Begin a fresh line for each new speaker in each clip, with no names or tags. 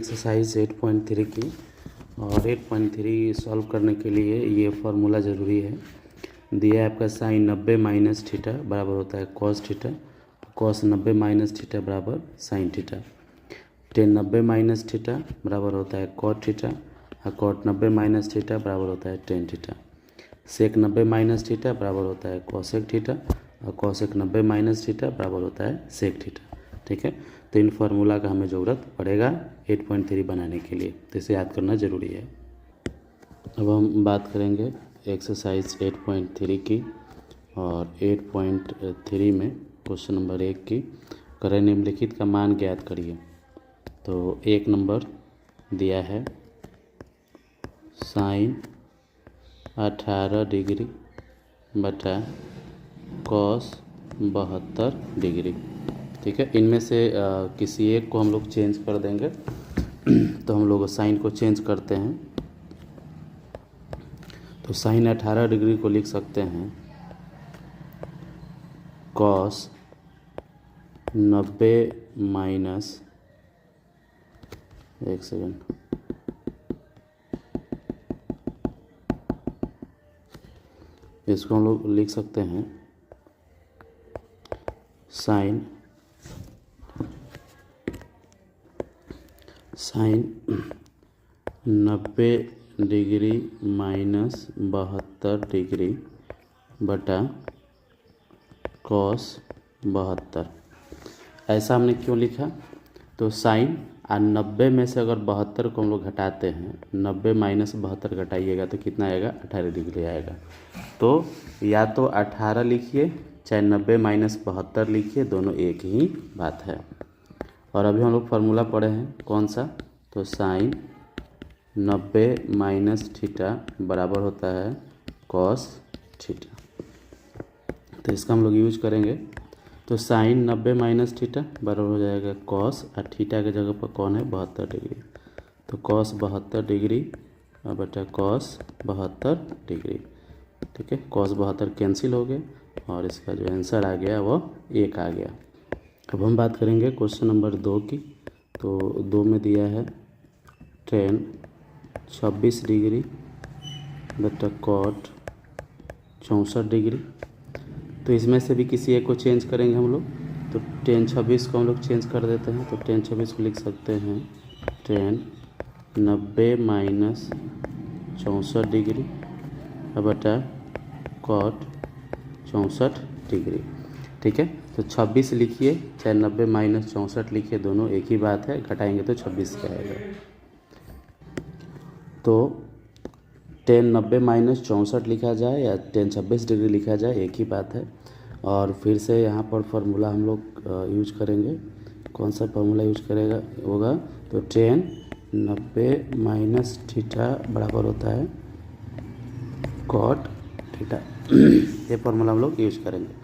Exercise 8.3 की। और 8.3 solve करने के लिए ये फार्मूला ज़रूरी है। दिया है आपका साइन 90 माइनस थीटा बराबर होता है cos theta, cos 90 minus theta बराबर sine theta, tan 90 minus theta बराबर होता है कॉट थीटा, और कॉट 90 माइनस थीटा बराबर होता है tan theta, sec 90 minus theta बराबर होता है कॉसेक थीटा, और कॉसेक 90 माइनस थीटा बराबर होता है सेक थीटा। ठीक है, तो इन फार्मूला का हमें ज़रूरत पड़ेगा 8.3 बनाने के लिए, तो इसे याद करना ज़रूरी है। अब हम बात करेंगे एक्सरसाइज 8.3 की, और 8.3 में क्वेश्चन नंबर 1 की करें निम्नलिखित का मान ज्ञात करिए। तो 1 नंबर दिया है साइन 18 डिग्री बटा कॉस 72 डिग्री। ठीक है, इनमें से किसी एक को हम लोग चेंज कर देंगे। तो हम लोग साइन को चेंज करते हैं। तो साइन 18 डिग्री को लिख सकते हैं कॉस 90 माइनस, एक सेकेंड, इसको हम लोग लिख सकते हैं साइन 90 डिग्री माइनस 72 डिग्री बटा कॉस 72। ऐसा हमने क्यों लिखा? तो साइन 90 में से अगर 72 को हम लोग घटाते हैं, 90 माइनस 72 घटाइएगा तो कितना आएगा? 18 डिग्री आएगा। तो या तो 18 लिखिए चाहे 90 माइनस 72 लिखिए, दोनों एक ही बात है। और अभी हम लोग फार्मूला पढ़े हैं कौन सा? तो साइन 90 माइनस थीटा बराबर होता है कॉस थीटा। तो इसका हम लोग यूज करेंगे। तो साइन 90 माइनस थीटा बराबर हो जाएगा कॉस, और थीटा के जगह पर कौन है? 72 डिग्री। तो कॉस 72 डिग्री बटा कॉस 72 डिग्री। ठीक है, कॉस 72 कैंसिल हो गए और इसका जो आंसर आ गया वो 1 आ गया। अब हम बात करेंगे क्वेश्चन नंबर 2 की। तो 2 में दिया है टेन 26 डिग्री बटा कॉट 64 डिग्री। तो इसमें से भी किसी एक को चेंज करेंगे हम लोग। तो टेन 26 को हम लोग चेंज कर देते हैं। तो टेन 26 को लिख सकते हैं टेन 90 माइनस 64 डिग्री बटा कॉट 64 डिग्री। ठीक है, तो 26 लिखिए चाहे 90 माइनस 64 लिखिए, दोनों एक ही बात है। घटाएंगे तो 26 का आएगा। तो टेन 90 माइनस 64 लिखा जाए या टेन 26 डिग्री लिखा जाए, एक ही बात है। और फिर से यहाँ पर फार्मूला हम लोग यूज करेंगे। कौन सा फार्मूला यूज करेगा होगा? तो टेन 90 माइनस थीटा बराबर होता है कॉट थीटा। ये फार्मूला हम लोग यूज करेंगे।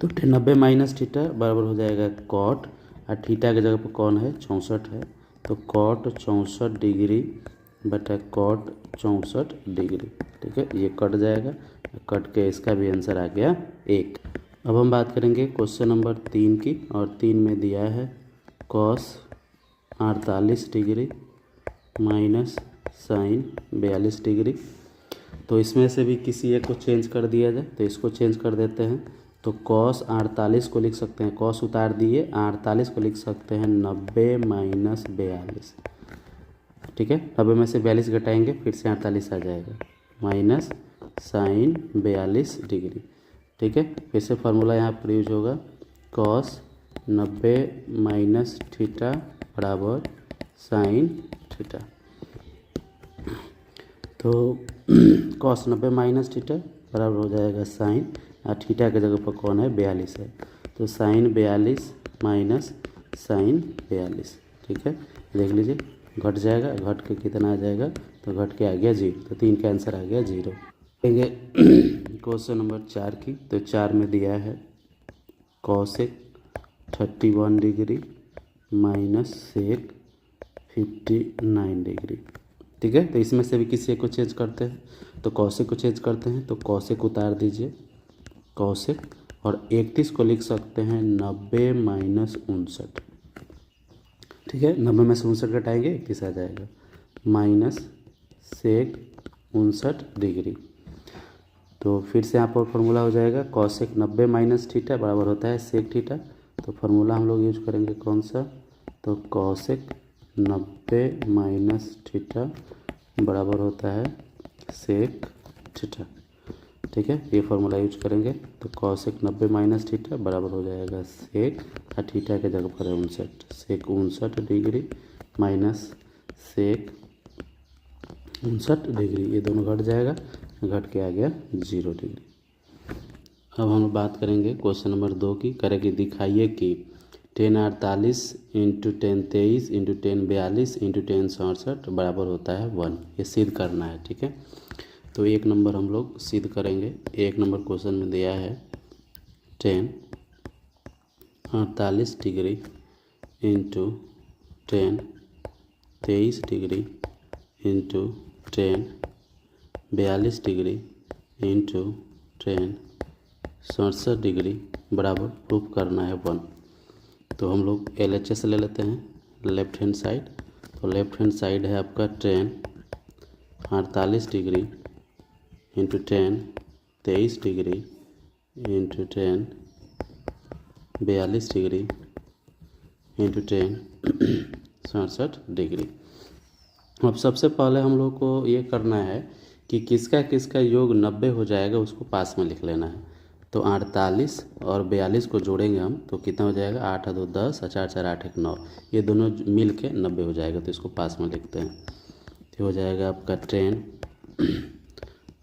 तो टेन 90 माइनस थीटा बराबर हो जाएगा कॉट, और थीटा की जगह पर कौन है? 64 है। तो कॉट 64 डिग्री बटा कॉट 64 डिग्री। ठीक है, ये कट जाएगा, कट के इसका भी आंसर आ गया 1। अब हम बात करेंगे क्वेश्चन नंबर 3 की। और 3 में दिया है cos 48 degree minus sine 42 degree. तो इसमें से भी किसी एक को चेंज कर दिया जाए। तो इसको चेंज कर देते हैं। तो कॉस 48 को लिख सकते हैं, कॉस उतार दिए, 48 को लिख सकते हैं 90 माइनस 42। ठीक है, 90 में से 42 घटाएंगे फिर से 48 आ जाएगा, माइनस साइन 42 डिग्री। ठीक है, फिर से फार्मूला यहाँ पर यूज होगा कॉस 90 माइनस थीटा बराबर साइन थीटा। तो कॉस 90 माइनस थीटा बराबर हो जाएगा साइन, और थीटा की जगह पर कौन है? 42 है। तो साइन 42 माइनस साइन 42। ठीक है, देख लीजिए घट जाएगा, घट के कितना आ जाएगा? तो घट के आ गया 0। तो 3 का आंसर आ गया 0। देखेंगे क्वेश्चन नंबर 4 की। तो 4 में दिया है cosec 31 degree minus sec 59 degree. ठीक है, तो इसमें से भी किसी एक को चेंज करते हैं। तो कॉसेक को चेंज करते हैं। तो कॉसेक उतार दीजिए, कॉसेक, और 31 को लिख सकते हैं 90 माइनस 59। ठीक है, 90 में से 59 घटाएंगे 31 आ जाएगा, माइनस सेक 59 डिग्री। तो फिर से यहाँ पर फॉर्मूला हो जाएगा कॉसेक 90 माइनस थीटा बराबर होता है सेक थीटा। तो फार्मूला हम लोग यूज करेंगे कौन सा, तो कॉसेक 90 माइनस थीटा बराबर होता है सेक थीटा। ठीक है, ये फार्मूला यूज करेंगे तो कॉसेक 90 माइनस थीटा बराबर हो जाएगा सेक, थीटा के जगह पर है 59, सेक 59 डिग्री माइनस सेक 59 डिग्री, ये दोनों घट जाएगा, घट के आ गया 0 डिग्री। अब हम बात करेंगे क्वेश्चन नंबर 2 की, करेंगे दिखाइए कि 10 48 इंटू 10 23 इंटू 10 42 इंटू 10 67 बराबर होता है 1। ये सिद्ध करना है। ठीक है, तो 1 नंबर हम लोग सिद्ध करेंगे। 1 नंबर क्वेश्चन में दिया है 10 48 degree into 10 23 degree into 10 42 degree into 10 67 degree बराबर प्रूफ करना है 1। तो हम लोग LHS ले लेते हैं लेफ्ट हैंड साइड। तो लेफ्ट हैंड साइड है आपका 10 48 degree into 10 23 degree into 10 42 degree into 10 67 degree. अब सबसे पहले हम लोग को ये करना है कि किसका किसका योग 90 हो जाएगा उसको पास में लिख लेना है। तो 48 और 42 को जोड़ेंगे हम तो कितना हो जाएगा, 8 2 10 4 4 8 1 9, ये दोनों मिल के 90 हो जाएगा। तो इसको पास में लिखते हैं, तो हो जाएगा आपका 10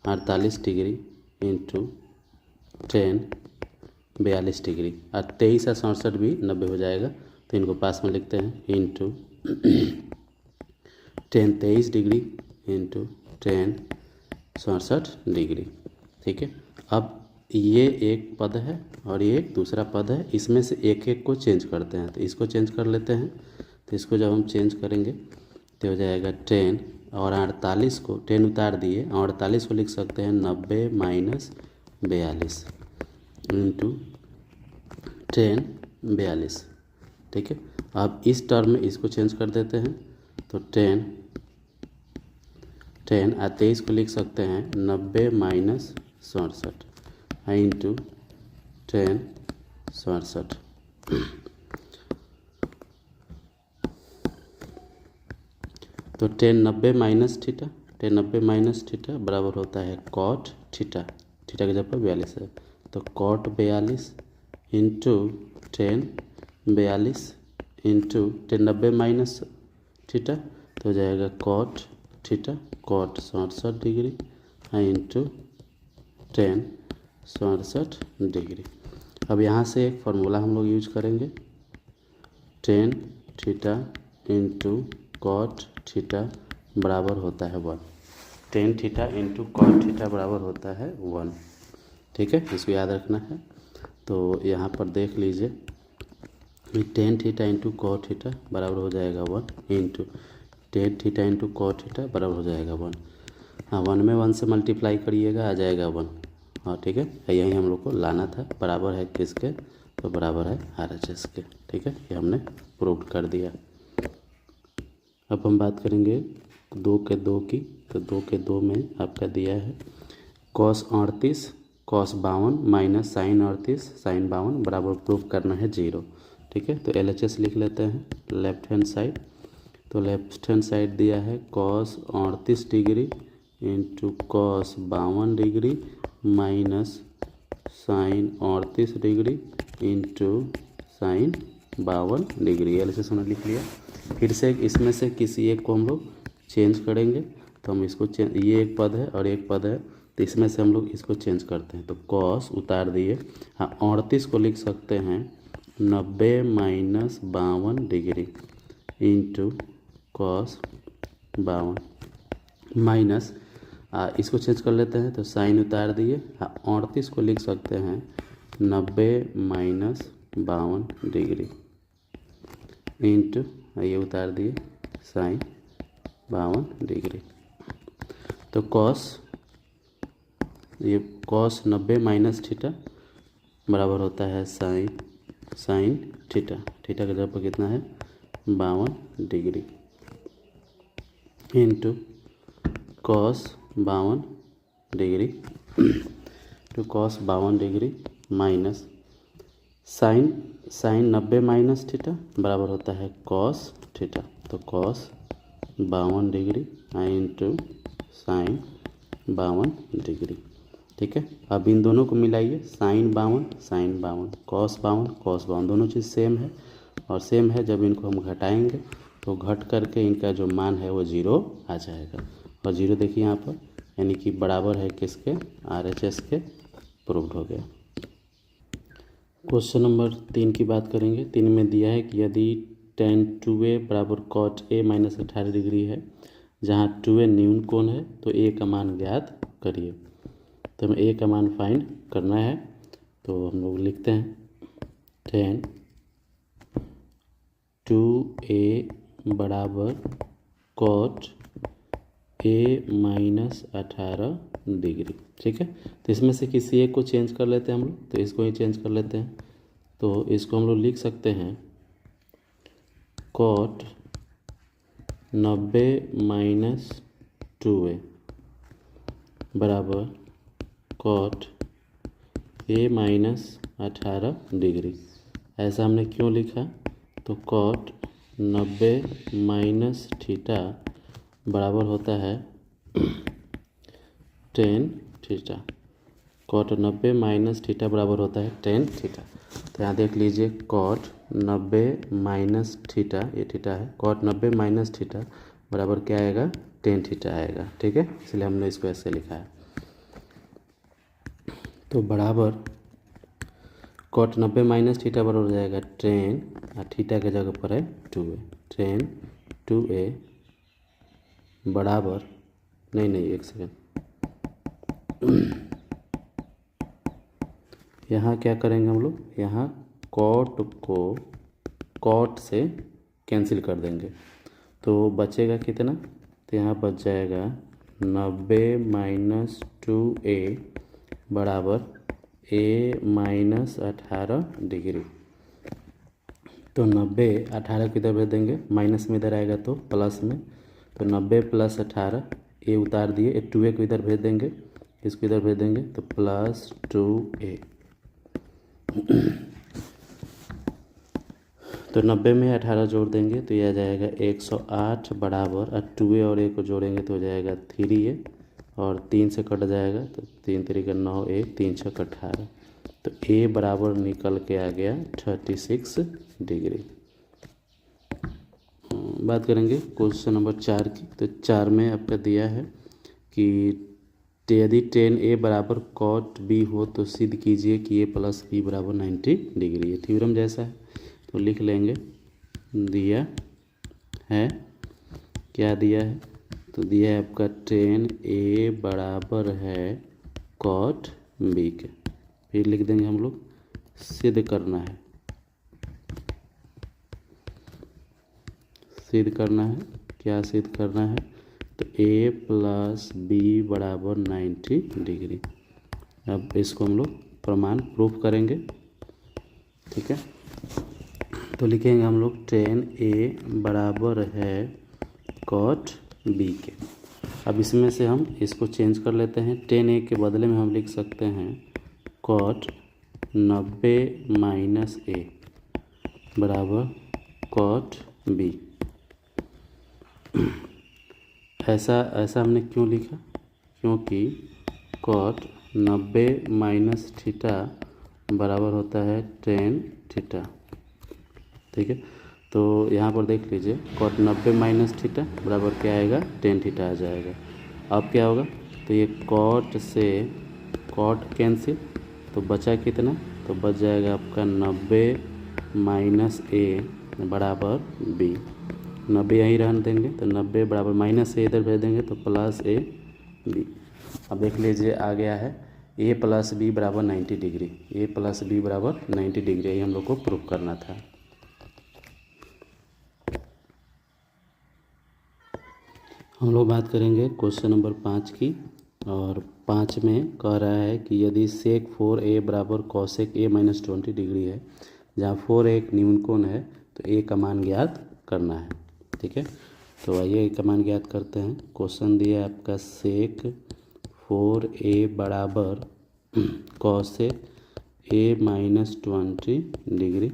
48 डिग्री इंटू 10 42 डिग्री, और 23 और 67 भी 90 हो जाएगा। तो इनको पास में लिखते हैं इंटू 10 23 डिग्री इंटू 10 67 डिग्री। ठीक है, अब ये एक पद है और ये एक दूसरा पद है, इसमें से एक एक को चेंज करते हैं। तो इसको चेंज कर लेते हैं। तो इसको जब हम चेंज करेंगे तो हो जाएगा 10 और 48 को 10 उतार दिए, 48 को लिख सकते हैं 90 माइनस 42 इंटू 10 42। ठीक है, अब इस टर्म में इसको चेंज कर देते हैं। तो 10 और 23 को लिख सकते हैं 90 माइनस 67 इंटू 10 67। तो 10 90 माइनस थीटा, 10 90 माइनस थीटा बराबर होता है कॉट थीटा, थीटा की जगह पर 42 है। तो cot 42 into 10 42 into 10 90 minus theta, तो हो जाएगा cot theta, cot 67 degree into 10 67 degree. अब यहाँ से एक फार्मूला हम लोग यूज करेंगे, 10 थीटा इंटू कॉट थीटा बराबर होता है 1। 10 थीटा इंटू कॉट थीटा बराबर होता है 1। ठीक है, इसको याद रखना है। तो यहाँ पर देख लीजिए 10 थीटा इंटू कॉट थीटा बराबर हो जाएगा 1 into 10 theta into cot theta बराबर हो जाएगा 1। हाँ, 1 में 1 से मल्टीप्लाई करिएगा आ जाएगा 1। हाँ ठीक है, यही हम लोग को लाना था। बराबर है किसके, तो बराबर है RHS के। ठीक है, ये हमने प्रूव कर दिया। अब हम बात करेंगे 2 के 2 की। तो 2 के 2 में आपका दिया है cos 38 cos 52 minus sine 38 sine 52 बराबर प्रूफ करना है 0। ठीक है, तो LHS लिख लेते हैं लेफ्ट हैंड साइड। तो लेफ्ट हैंड साइड दिया है cos 38 degree into cos 52 degree minus sine 38 degree into sine 52 degree. LHS हमने लिख लिया। फिर से इसमें से किसी एक को हम लोग चेंज करेंगे। तो हम इसको चेंज, ये एक पद है और एक पद है, तो इसमें से हम लोग इसको चेंज करते हैं। तो cos उतार दिए, हाँ 38 को लिख सकते हैं 90 minus 52 degree into cos 52 minus इसको चेंज कर लेते हैं। तो साइन उतार दिए, हाँ 38 को लिख सकते हैं 90 माइनस 52 डिग्री इंटू ये उतार दिए साइन 52 डिग्री। तो cos 90 माइनस थीटा बराबर होता है साइन थीटा, थीटा का जगह पर कितना है 52 degree into cos 52 degree to cos 52 degree minus sine 90 minus theta बराबर होता है कॉस थीटा। तो cos 52 degree into sine 52 degree. ठीक है, अब इन दोनों को मिलाइए, साइन 52 कॉस 52 दोनों चीज़ सेम है और सेम है। जब इनको हम घटाएंगे तो घट करके इनका जो मान है वो 0 आ जाएगा और 0 देखिए यहाँ पर, यानी कि बराबर है किसके, RHS के। प्रूव्ड हो गया। क्वेश्चन नंबर 3 की बात करेंगे। 3 में दिया है कि यदि tan 2a बराबर cot a माइनस 18 डिग्री है, जहाँ 2a न्यून कोण है, तो a का मान ज्ञात करिए। तो हमें a का मान फाइंड करना है। तो हम लोग लिखते हैं tan 2a बराबर cot a माइनस 18 डिग्री। ठीक है, तो इसमें से किसी एक को चेंज कर लेते हैं हम लोग। तो इसको ही चेंज कर लेते हैं। तो इसको हम लोग लिख सकते हैं cot 90 माइनस 2a बराबर cot a माइनस 18 डिग्री। ऐसा हमने क्यों लिखा? तो cot 90 माइनस थीटा बराबर होता है tan theta. cot 90 minus theta बराबर होता है tan थीटा। तो यहाँ देख लीजिए cot 90 माइनस थीटा, ये थीटा है, cot 90 माइनस थीटा बराबर क्या आएगा, tan थीटा आएगा। ठीक है, इसलिए हमने इसको ऐसे लिखा है। तो बराबर cot 90 माइनस थीटा बराबर हो जाएगा tan, और थीटा के जगह पर है 2a, tan 2a बराबर, नहीं एक सेकेंड, यहाँ क्या करेंगे हम लोग, यहाँ cot को cot से कैंसिल कर देंगे तो बचेगा कितना, तो यहाँ बच जाएगा 90 माइनस 2a बराबर a माइनस 18 डिग्री। तो 90 18 को इधर भेज देंगे, माइनस में इधर आएगा तो प्लस में, तो 90 प्लस 18, a उतार दिए, 2a को इधर भेज देंगे, इसको इधर भेज देंगे तो प्लस 2a। तो 90 में 18 जोड़ देंगे तो यह आ जाएगा 108 बराबर, और 2a और a को जोड़ेंगे तो हो जाएगा 3a, और 3 से कट जाएगा तो 3 3 9, 1 3 6 18। तो a बराबर निकल के आ गया 36 डिग्री। बात करेंगे क्वेश्चन नंबर 4 की। तो 4 में आपका दिया है कि यदि tan a बराबर cot b हो तो सिद्ध कीजिए कि a प्लस b बराबर 90 डिग्री। ये थ्योरम जैसा है, तो लिख लेंगे। दिया है, क्या दिया है, तो दिया है आपका tan a बराबर है cot b के। फिर लिख देंगे हम लोग सिद्ध करना है, सिद्ध करना है, क्या सिद्ध करना है, तो a प्लस b बराबर 90 डिग्री। अब इसको हम लोग प्रमाण प्रूफ करेंगे। ठीक है, तो लिखेंगे हम लोग tan a बराबर है cot b के। अब इसमें से हम इसको चेंज कर लेते हैं, tan a के बदले में हम लिख सकते हैं cot 90 माइनस a बराबर cot b। ऐसा हमने क्यों लिखा, क्योंकि cot 90 माइनस थीटा बराबर होता है tan थीटा। ठीक है, तो यहाँ पर देख लीजिए cot 90 माइनस थीटा बराबर क्या आएगा, tan थीटा आ जाएगा। अब क्या होगा, तो ये cot से cot कैंसिल, तो बचा कितना, तो बच जाएगा आपका 90 माइनस a बराबर b। 90 यहीं रहने देंगे, तो 90 बराबर माइनस a इधर भेज देंगे तो प्लस a b। अब देख लीजिए आ गया है a प्लस b बराबर 90 डिग्री, a प्लस b बराबर 90 डिग्री, यही हम लोग को प्रूफ करना था। हम लोग बात करेंगे क्वेश्चन नंबर 5 की। और 5 में कह रहा है कि यदि sec 4a बराबर cosec a माइनस 20 डिग्री है, जहाँ 4 एक न्यून कोण है, तो a का मान ज्ञात करना है। ठीक है, तो आइए कमांड ज्ञात करते हैं। क्वेश्चन दिया है आपका सेक 4a बराबर कॉसेक a माइनस 20 डिग्री।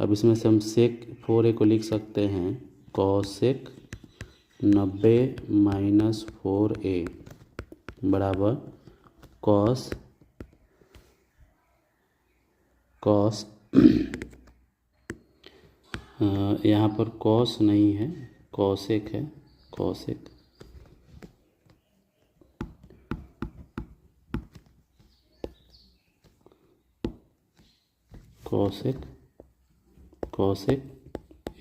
अब इसमें से हम सेक 4a को लिख सकते हैं कॉसेक 90 माइनस 4a बराबर कॉस यहाँ पर कॉस नहीं है, कॉसेक है, cosec cosec cosec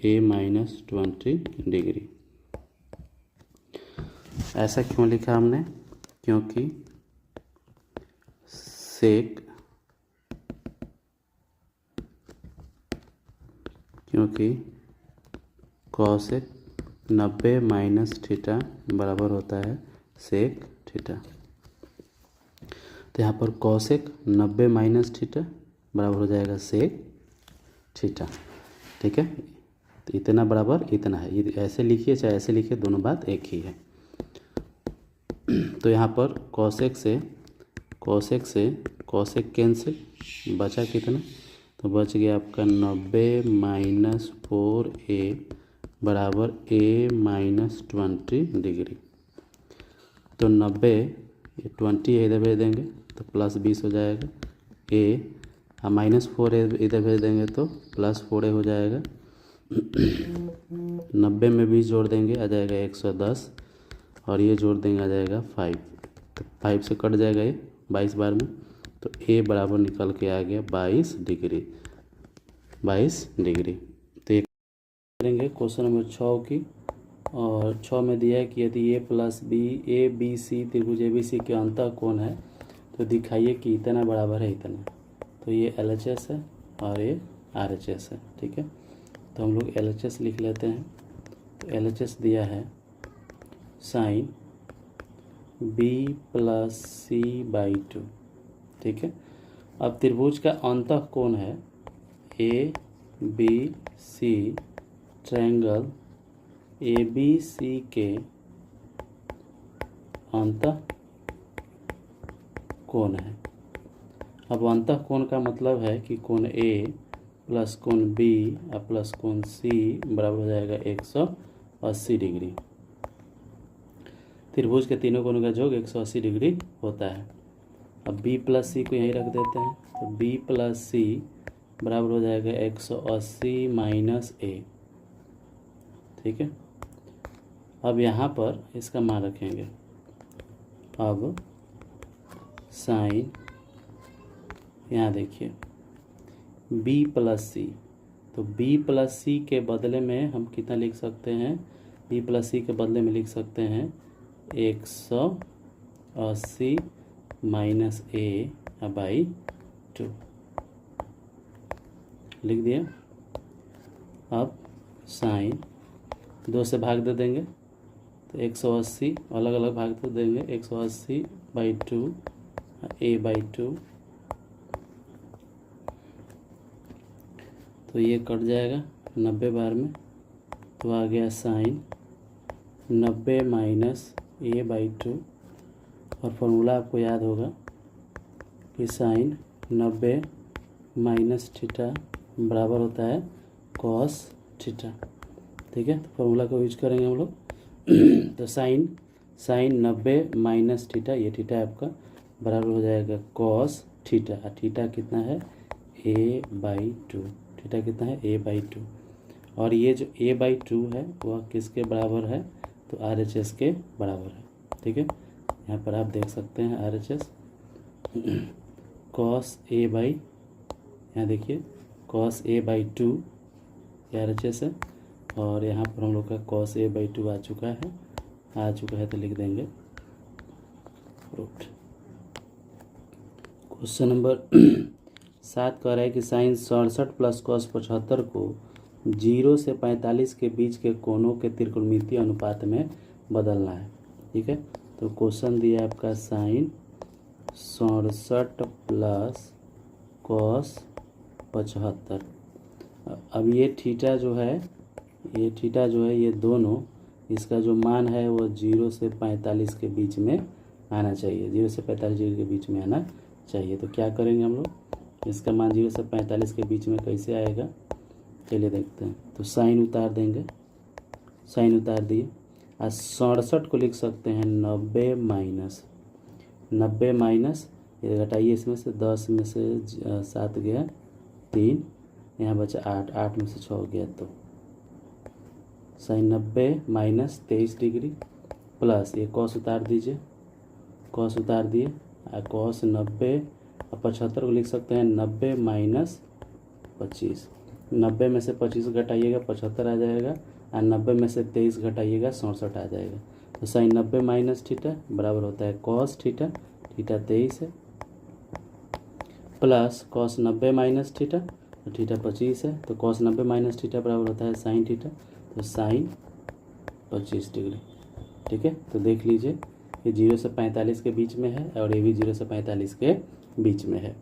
a minus 20 degree. ऐसा क्यों लिखा हमने? क्योंकि कॉसेक 90 माइनस थीटा बराबर होता है सेक थीटा। तो यहाँ पर कॉसेक 90 माइनस थीटा बराबर हो जाएगा सेक थीटा। ठीक है, तो इतना बराबर इतना है, ये ऐसे लिखिए चाहे ऐसे लिखिए, दोनों बात एक ही है। तो यहाँ पर कॉसेक से कॉसेक कैंसिल, बचा कितना? तो बच गया आपका 90 माइनस 4a बराबर a माइनस 20 डिग्री। तो 90 20 इधर भेज देंगे तो प्लस 20 हो जाएगा a, माइनस 4 इधर भेज देंगे तो प्लस 4a हो जाएगा। 90 में 20 जोड़ देंगे आ जाएगा 110, और ये जोड़ देंगे आ जाएगा 5। तो 5 से कट जाएगा ये 22 बार में, तो a बराबर निकल के आ गया 22 डिग्री। 22 डिग्री। तो ये करेंगे क्वेश्चन नंबर 6 की, और 6 में दिया है कि यदि a plus B A B C त्रिभुज ABC के अंतः कोण है तो दिखाइए कि इतना बराबर है इतना। तो ये LHS है और ये RHS है। ठीक है, तो हम लोग LHS लिख लेते हैं। तो LHS दिया है sine b plus C by 2। ठीक है, अब त्रिभुज का अंतः कोण है ABC, ट्रायंगल ABC के अंतः कोण है। अब अंतः कोण का मतलब है कि कोण A प्लस कोण B और प्लस कोण C बराबर हो जाएगा 180 डिग्री। त्रिभुज के तीनों कोणों का योग 180 डिग्री होता है। अब B प्लस C को यहीं रख देते हैं, तो B प्लस C बराबर हो जाएगा 180 माइनस A। ठीक है, अब यहाँ पर इसका मान रखेंगे। अब साइन, यहाँ देखिए B प्लस C, तो B प्लस C के बदले में हम कितना लिख सकते हैं? B प्लस C के बदले में लिख सकते हैं 180 माइनस A बाई 2 लिख दिया। अब साइन 2 से भाग दे देंगे तो 180 अलग अलग भाग दे देंगे, 180 बाई 2 A बाई 2, तो ये कट जाएगा 90 बार में, तो आ गया साइन 90 माइनस A बाई 2। और फॉर्मूला आपको याद होगा कि साइन 90 माइनस थीटा बराबर होता है कॉस थीटा। ठीक है, तो फॉर्मूला को यूज करेंगे हम लोग। तो साइन 90 माइनस थीटा, ये थीटा आपका बराबर हो जाएगा कॉस थीटा। थीटा कितना है? A by 2। थीटा कितना है? A by 2। और ये जो A बाई 2 है वह किसके बराबर है? तो RHS के बराबर है। ठीक है, यहाँ पर आप देख सकते हैं RHS कॉस A बाई, यहाँ देखिए कॉस A बाई 2 RHS है, और यहाँ पर हम लोग का कॉस A बाई 2 आ चुका है, तो लिख देंगे रूट। क्वेश्चन नंबर 7 कह रहा है कि साइन 67 प्लस कॉस 75 को 0 से 45 के बीच के कोणों के त्रिकोणमितीय अनुपात में बदलना है। ठीक है, तो क्वेश्चन दिया है आपका साइन 67 प्लस कॉस 75। अब ये थीटा जो है ये थीटा जो है ये दोनों, इसका जो मान है वो 0 से 45 के बीच में आना चाहिए, 0 से 45 डिग्री के बीच में आना चाहिए। तो क्या करेंगे हम लोग, इसका मान 0 से 45 के बीच में कैसे आएगा, चलिए देखते हैं। तो साइन उतार देंगे, साइन उतार दिए। और 67 को लिख सकते हैं 90 माइनस, ये घटाइए इसमें से, 10 में से 7 गया 3, यहाँ बचा 8, 8 में से 6 गया, तो साइन 90 माइनस 23 डिग्री प्लस ये कॉस उतार दीजिए, कॉस उतार दिए, और कॉस 90 और 75 को लिख सकते हैं 90 माइनस 25, 90 में से 25 घटाइएगा 75 आ जाएगा, और 90 में से 23 घटाइएगा 67 आ जाएगा। तो साइन 90 माइनस थीटा बराबर होता है कॉस थीटा, थीटा 23 है, प्लस कॉस 90 माइनस थीटा, तो थीटा 25 है, तो कॉस 90 माइनस थीटा बराबर होता है साइन थीटा, तो साइन 25 डिग्री। ठीक है, तो देख लीजिए ये 0 से 45 के बीच में है और ये भी 0 से 45 के बीच में है।